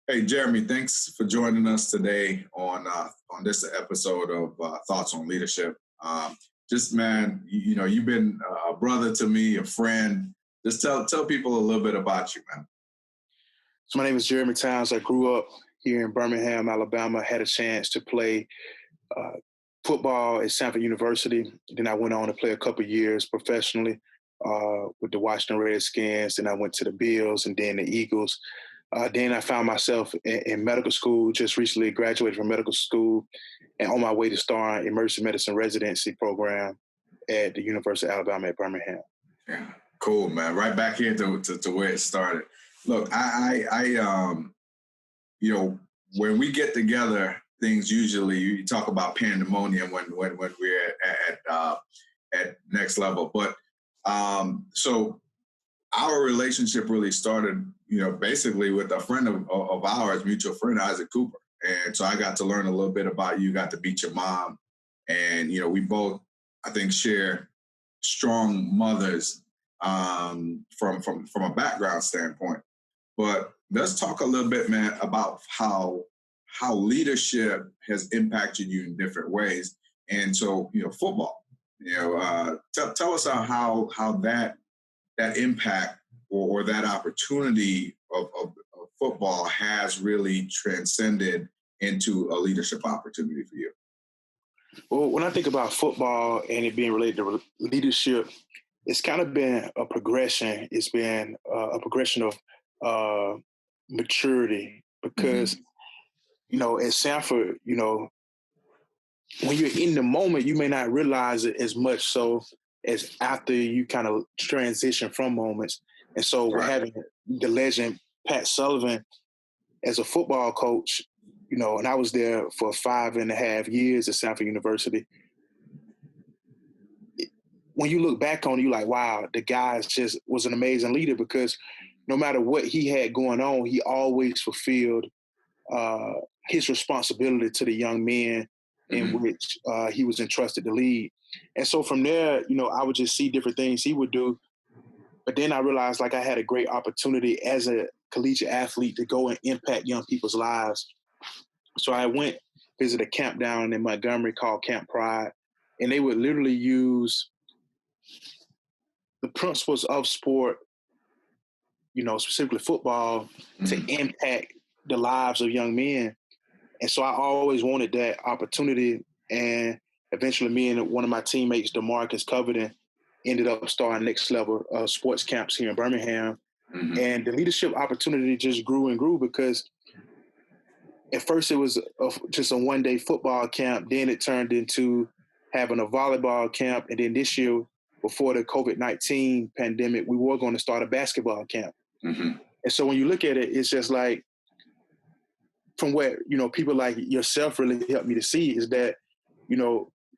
Hey, Jeremy, thanks for joining us today on this episode of Thoughts on Leadership. Man, you've been a brother to me, a friend. Just tell people a little bit about you, man. So my name is Jeremy Towns. I grew up here in Birmingham, Alabama. Had a chance to play football at Stanford University. Then I went on to play a couple years professionally with the Washington Redskins. Then I went to the Bills and then the Eagles. Then I found myself in medical school, just recently graduated from medical school and on my way to start emergency medicine residency program at the University of Alabama at Birmingham. Yeah, cool, man. Right back here to where it started. Look, when we get together, things usually, you talk about pandemonium when we're at next level. But so our relationship really started, basically with a friend of ours, mutual friend, Isaac Cooper. And so I got to learn a little bit about you, got to meet your mom. And, we both, I think, share strong mothers from a background standpoint. But let's talk a little bit, man, about how leadership has impacted you in different ways. And so, football, tell us how that impact or that opportunity of football has really transcended into a leadership opportunity for you. Well, when I think about football and it being related to leadership, it's kind of been a progression. It's been a progression of maturity because, at Stanford, when you're in the moment, you may not realize it as much so as after you kind of transition from moments. And so we're having the legend, Pat Sullivan, as a football coach, and I was there for 5.5 years at Stanford University. When you look back on it, you're like, wow, the guy just was an amazing leader because no matter what he had going on, he always fulfilled his responsibility to the young men in which he was entrusted to lead. And so from there, I would just see different things he would do. But then I realized I had a great opportunity as a collegiate athlete to go and impact young people's lives. So I went visit a camp down in Montgomery called Camp Pride, and they would literally use the principles of sport, specifically football, to impact the lives of young men. And so I always wanted that opportunity. And eventually me and one of my teammates, DeMarcus Covington, ended up starting next level sports camps here in Birmingham. And the leadership opportunity just grew and grew because at first it was just a one-day football camp. Then it turned into having a volleyball camp. And then this year, before the COVID-19 pandemic, we were going to start a basketball camp. And so when you look at it, it's just like, from where, people like yourself really helped me to see is that,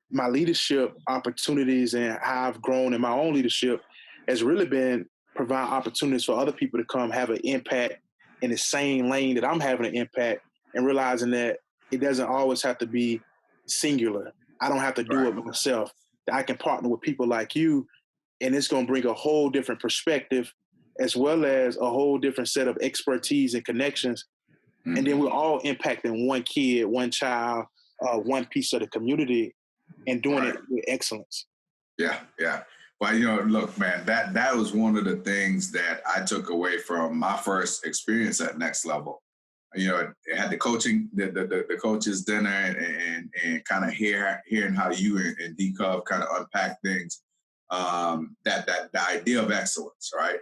my leadership opportunities and how I've grown in my own leadership has really been provide opportunities for other people to come have an impact in the same lane that I'm having an impact, and realizing that it doesn't always have to be singular. I don't have to do it myself. I can partner with people like you, and it's going to bring a whole different perspective as well as a whole different set of expertise and connections. And then we're all impacting one kid, one child, one piece of the community, and doing it with excellence. Yeah. Well, look, man, that was one of the things that I took away from my first experience at Next Level. It had the coaching, the coaches dinner, and kind of hearing how you and D-Cub kind of unpack things. That the idea of excellence, right?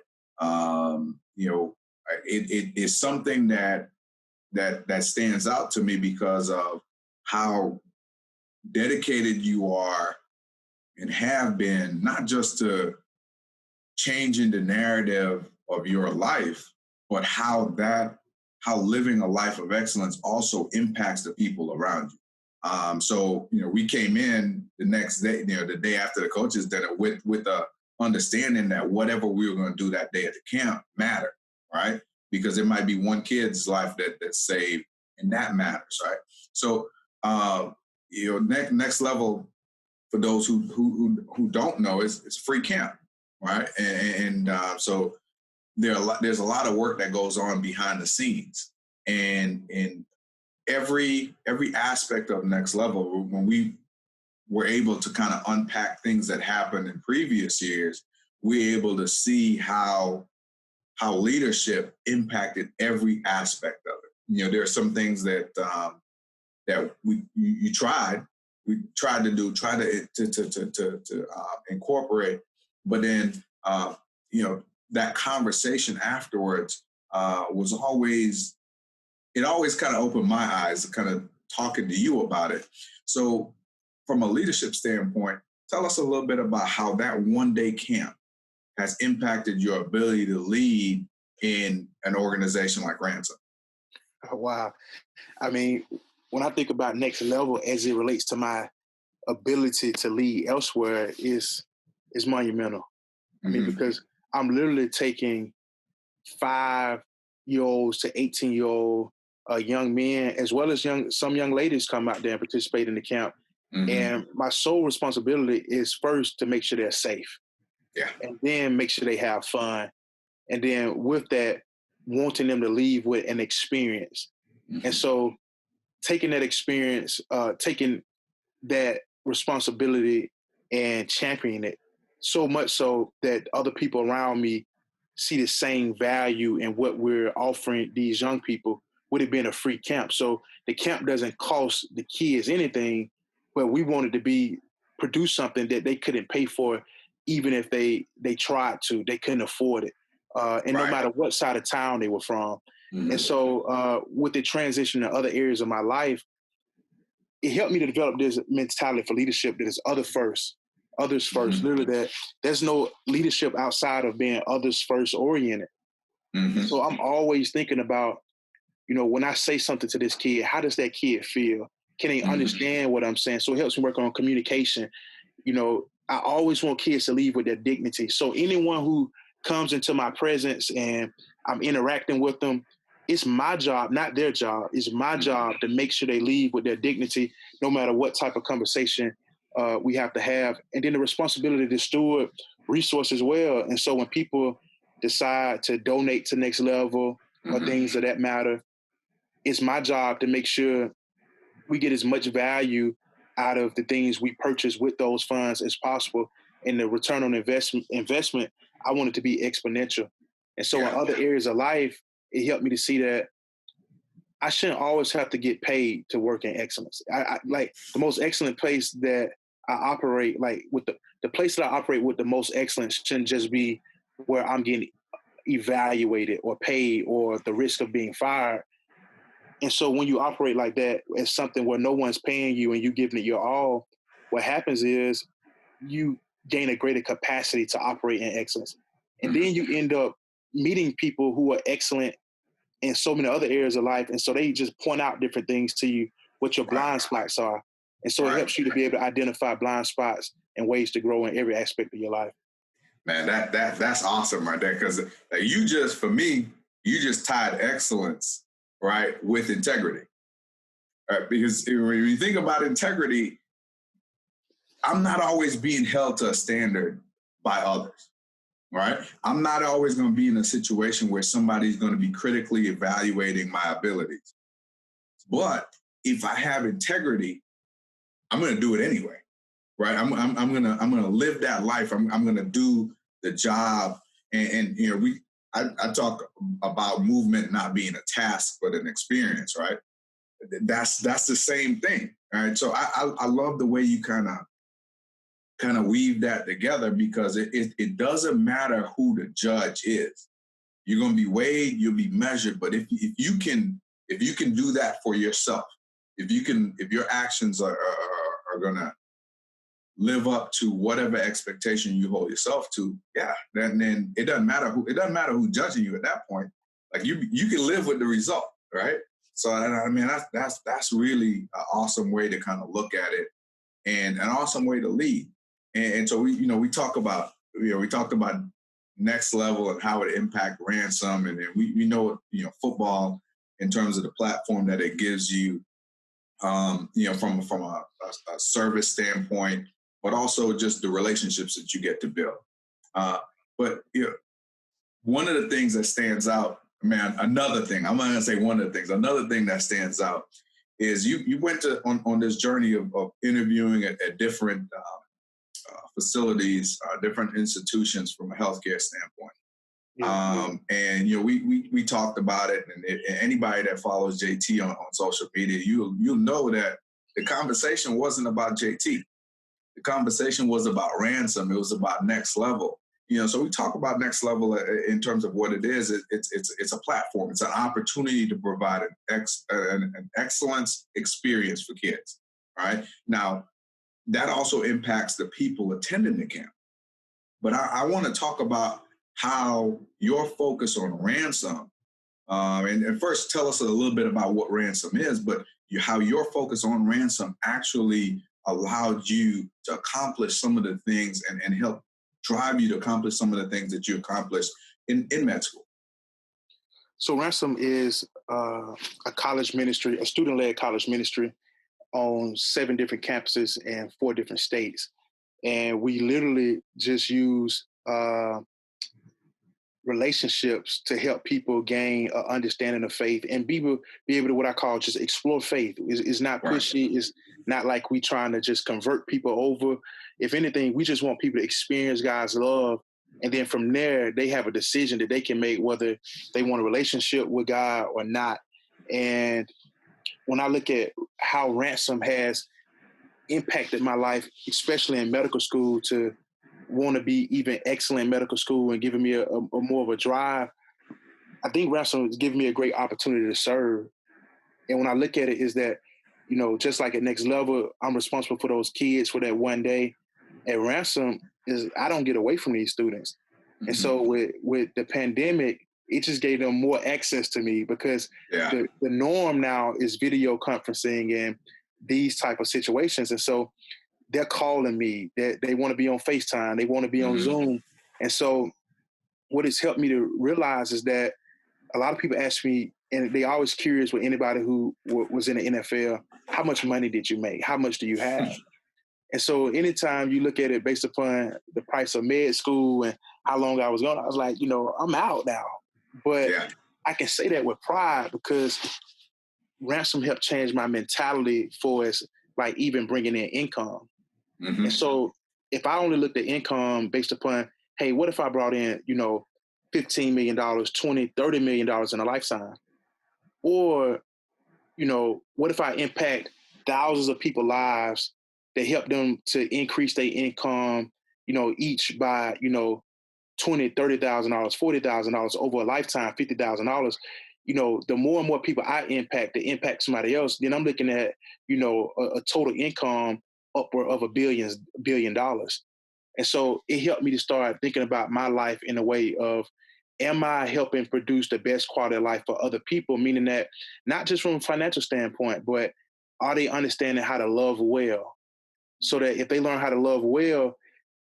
It is something that stands out to me because of how dedicated you are and have been, not just to changing the narrative of your life, but how living a life of excellence also impacts the people around you. So we came in the next day, the day after the coaches dinner with a understanding that whatever we were going to do that day at the camp mattered, right? Because it might be one kid's life that's saved, and that matters, right? So, next level, for those who don't know, is free camp, right? And so there's a lot of work that goes on behind the scenes. And in every aspect of Next Level, when we were able to kind of unpack things that happened in previous years, we're able to see how leadership impacted every aspect of it. There are some things that we tried to incorporate, but then that conversation afterwards was always kind of opened my eyes, kind of talking to you about it. So from a leadership standpoint, tell us a little bit about how that one-day camp has impacted your ability to lead in an organization like Ransom. Wow. I mean, when I think about Next Level as it relates to my ability to lead elsewhere, is monumental. I mean, because I'm literally taking 5-year-olds to 18-year-old young men, as well as some young ladies come out there and participate in the camp. And my sole responsibility is first to make sure they're safe. Yeah. And then make sure they have fun. And then with that, wanting them to leave with an experience. And so taking that experience, taking that responsibility and championing it, so much so that other people around me see the same value in what we're offering these young people, would it been a free camp. So the camp doesn't cost the kids anything, but we wanted to produce something that they couldn't pay for, even if they tried to. They couldn't afford it. And no matter what side of town they were from. And so with the transition to other areas of my life, it helped me to develop this mentality for leadership that is others first. Literally, that there's no leadership outside of being others first oriented. So I'm always thinking about, when I say something to this kid, how does that kid feel? Can they understand what I'm saying? So it helps me work on communication. I always want kids to leave with their dignity. So anyone who comes into my presence and I'm interacting with them, it's my job, not their job. It's my job to make sure they leave with their dignity, no matter what type of conversation we have to have. And then the responsibility to steward resources well. And so when people decide to donate to Next Level or things of that matter, it's my job to make sure we get as much value out of the things we purchase with those funds as possible. And the return on investment, I want it to be exponential. And so in other areas of life, it helped me to see that I shouldn't always have to get paid to work in excellence. I like the most excellent place that I operate, like with the place that I operate with the most excellence shouldn't just be where I'm getting evaluated or paid or the risk of being fired. And so when you operate like that as something where no one's paying you and you giving it your all, what happens is you gain a greater capacity to operate in excellence. And then you end up meeting people who are excellent in so many other areas of life. And so they just point out different things to you, what your blind spots are. And so it helps you to be able to identify blind spots and ways to grow in every aspect of your life. Man, that's awesome right there. Because you just tied excellence, right, with integrity. Right? Because when you think about integrity, I'm not always being held to a standard by others. Right? I'm not always going to be in a situation where somebody's going to be critically evaluating my abilities. But if I have integrity, I'm going to do it anyway. Right? I'm going to live that life. I'm going to do the job. And I talk about movement not being a task, but an experience, right? That's the same thing. Right? So I love the way you kind of weave that together, because it doesn't matter who the judge is. You're going to be weighed, you'll be measured. But if you can do that for yourself, if your actions are going to live up to whatever expectation you hold yourself to, then it doesn't matter who's judging you at that point. Like you can live with the result, right? So I mean that's really an awesome way to kind of look at it, and an awesome way to lead. And so we talked about Next Level and how it impact Ransom, and then we know football in terms of the platform that it gives you, from a service standpoint, but also just the relationships that you get to build. But one of the things that stands out, man, another thing, I'm not gonna say one of the things, another thing that stands out is you went on this journey of interviewing at different facilities, different institutions from a healthcare standpoint. And we talked about it, and anybody that follows JT on social media, you'll know that the conversation wasn't about JT. The conversation was about Ransom. It was about Next Level. So we talk about Next Level in terms of what it is. It's a platform. It's an opportunity to provide an excellence experience for kids. Right now, that also impacts the people attending the camp. But I want to talk about how your focus on Ransom, and first tell us a little bit about what Ransom is, but how your focus on Ransom actually allowed you to accomplish some of the things and help drive you to accomplish some of the things that you accomplished in med school. So Ransom is a college ministry, a student-led college ministry on 7 different campuses and 4 different states. And we literally just use relationships to help people gain an understanding of faith and be able to what I call just explore faith. It's not pushy. Right. It's not like we trying to just convert people over. If anything, we just want people to experience God's love. And then from there, they have a decision that they can make whether they want a relationship with God or not. And when I look at how Ransom has impacted my life, especially in medical school, to want to be even excellent in medical school and giving me a more of a drive, I think Ransom has given me a great opportunity to serve. And when I look at it is that, just like at Next Level, I'm responsible for those kids for that one day. At Ransom, I don't get away from these students. Mm-hmm. And so with the pandemic, it just gave them more access to me because the norm now is video conferencing and these type of situations. And so they're calling me, they want to be on FaceTime, they want to be on Zoom. And so what has helped me to realize is that a lot of people ask me, and they always curious with anybody who was in the NFL, how much money did you make? How much do you have? And so anytime you look at it based upon the price of med school and how long I was going, I was like, I'm out now. But I can say that with pride because Ransom helped change my mentality for us, like even bringing in income. Mm-hmm. And so if I only looked at income based upon, hey, what if I brought in, $15 million, $20, $30 million in a lifetime? Or, what if I impact thousands of people's lives that help them to increase their income, each by, $20,000, $30,000, $40,000 over a lifetime, $50,000. The more and more people I impact, to impact somebody else, then I'm looking at, a total income upward of $1 billion. And so it helped me to start thinking about my life in a way of, am I helping produce the best quality of life for other people? Meaning that not just from a financial standpoint, but are they understanding how to love well? So that if they learn how to love well,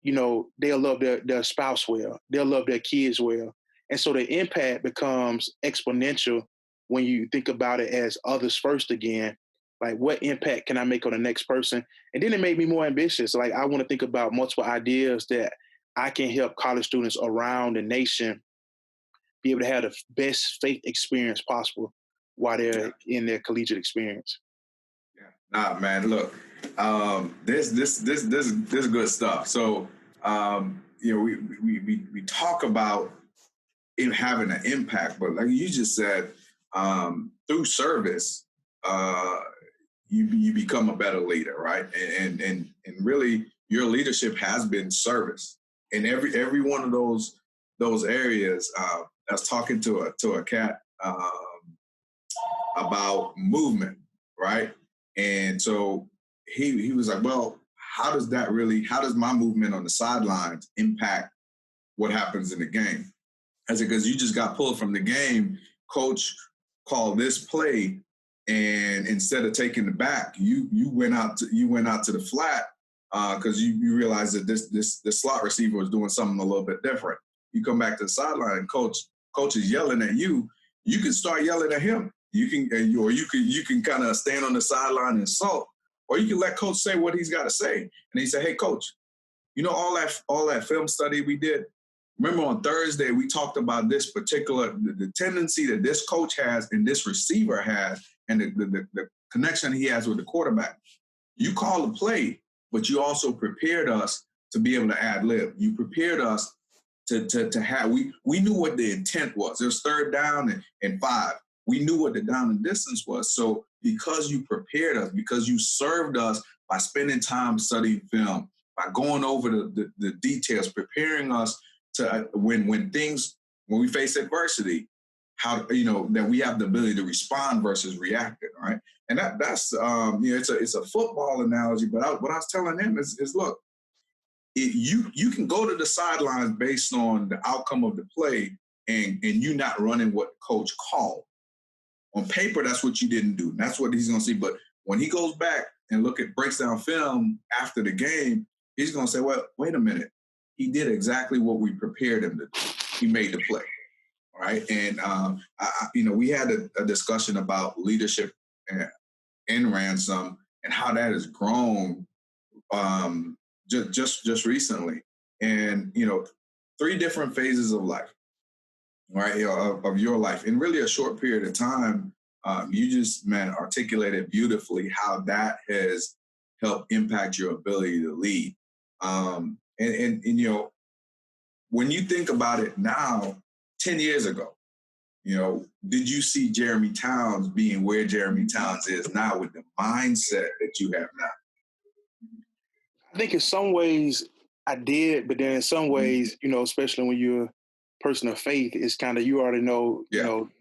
they'll love their spouse well, they'll love their kids well. And so the impact becomes exponential when you think about it as others first again. Like, what impact can I make on the next person? And then it made me more ambitious. Like, I want to think about multiple ideas that I can help college students around the nation be able to have the best faith experience possible while they're in their collegiate experience. Nah, man, look, this is good stuff. So, we talk about it having an impact, but like you just said, through service, you become a better leader, right? And really, your leadership has been service in every one of those areas. I was talking to a cat about movement, right? And so he was like, well, how does my movement on the sidelines impact what happens in the game? I said, because you just got pulled from the game, coach called this play, and instead of taking the back, you went out to the flat because you realized that this slot receiver was doing something a little bit different. You come back to the sideline, coach is yelling at you. You can start yelling at him. You can kind of stand on the sideline and sulk, or you can let coach say what he's got to say. And he said, hey, coach, all that film study we did, remember on Thursday, we talked about this particular, the tendency that this coach has and this receiver has, and the connection he has with the quarterback. You call the play, but you also prepared us to be able to ad lib. You prepared us to have, we knew what the intent was. It was 3rd down and 5. We knew what the down and distance was. So because you prepared us, because you served us by spending time studying film, by going over the details, preparing us to when we face adversity, how, that we have the ability to respond versus reacting, right? And that's it's a football analogy, but what I was telling him is look, you can go to the sidelines based on the outcome of the play and you not running what the coach called. On paper, that's what you didn't do. That's what he's going to see. But when he goes back and breaks down film after the game, he's going to say, well, wait a minute. He did exactly what we prepared him to do. He made the play, right? And, we had a discussion about leadership in Ransom and how that has grown just recently. And, 3 different phases of life, right, of your life. In really a short period of time, you just, articulated beautifully how that has helped impact your ability to lead. When you think about it now, 10 years ago, did you see Jeremy Towns being where Jeremy Towns is now with the mindset that you have now? I think in some ways I did, but then in some ways, especially when you're a person of faith, it's kind of, you already know,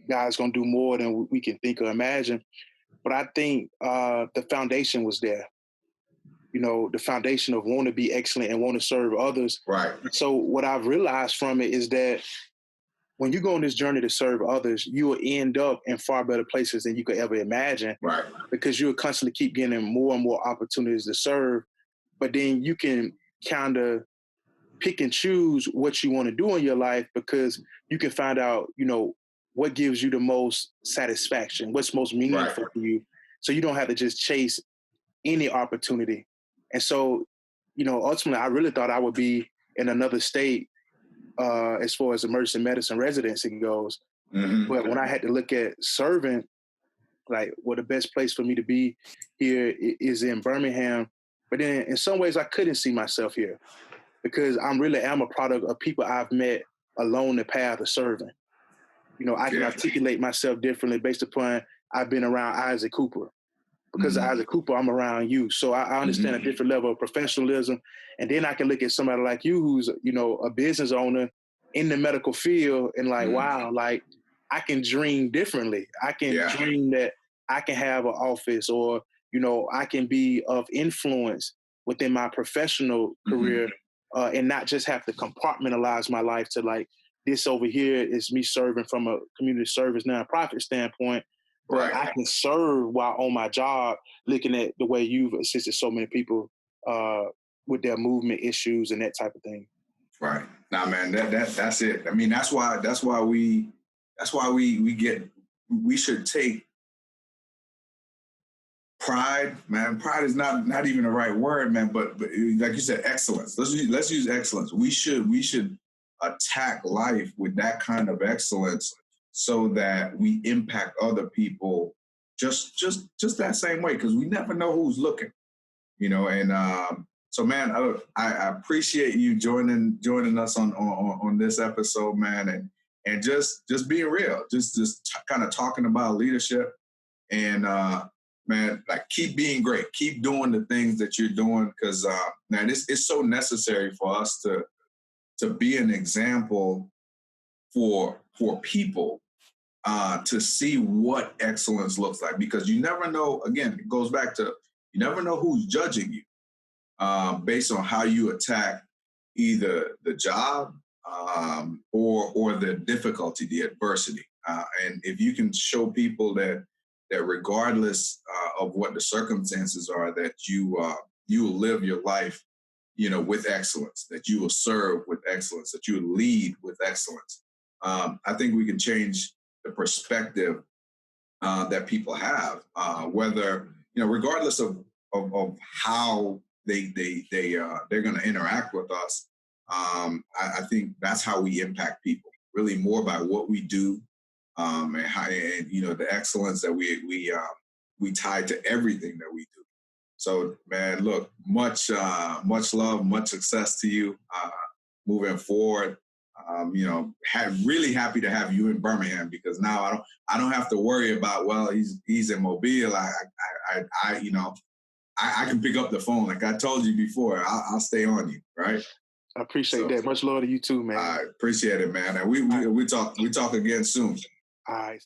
God's going to do more than we can think or imagine. But I think the foundation was there. The foundation of want to be excellent and want to serve others. Right. So what I've realized from it is that when you go on this journey to serve others, you will end up in far better places than you could ever imagine. Right. Because you'll constantly keep getting more and more opportunities to serve. But then you can kind of pick and choose what you want to do in your life, because you can find out, what gives you the most satisfaction, what's most meaningful for you. So you don't have to just chase any opportunity. And so, ultimately, I really thought I would be in another state as far as emergency medicine residency goes. Mm-hmm. But when I had to look at serving, the best place for me to be here is in Birmingham. But then in some ways I couldn't see myself here, because I really am a product of people I've met along the path of serving. I can articulate myself differently based upon I've been around Isaac Cooper. Because of Isaac Cooper, I'm around you. So I understand a different level of professionalism. And then I can look at somebody like you who's, a business owner in the medical field and wow, I can dream differently. I can dream that I can have an office, or, I can be of influence within my professional career and not just have to compartmentalize my life to this over here is me serving from a community service nonprofit standpoint. But I can serve while on my job, looking at the way you've assisted so many people with their movement issues and that type of thing. Right. Nah, man, that's it. I mean, that's why we should take pride, man. Pride is not even the right word, man. But like you said, excellence. Let's use excellence. We should attack life with that kind of excellence, so that we impact other people just that same way, because we never know who's looking, And so, man, I appreciate you joining us on this episode, man, and just being real, just kind of talking about leadership, and man, keep being great, keep doing the things that you're doing, because man, it's so necessary for us to be an example for people to see what excellence looks like, because you never know. Again, it goes back to, you never know who's judging you based on how you attack either the job or the difficulty, the adversity. And if you can show people that regardless of what the circumstances are, that you will live your life, with excellence, that you will serve with excellence, that you will lead with excellence. I think we can change the perspective that people have, whether, regardless of how they're going to interact with us. I think that's how we impact people, really more by what we do, and how, and the excellence that we tie to everything that we do. So, man, look, much love, much success to you moving forward. Really happy to have you in Birmingham, because now I don't have to worry about, well, he's in Mobile. I can pick up the phone. Like I told you before, I'll stay on you, right? I appreciate that. Much love to you too, man. I appreciate it, man. And we talk again soon. All right.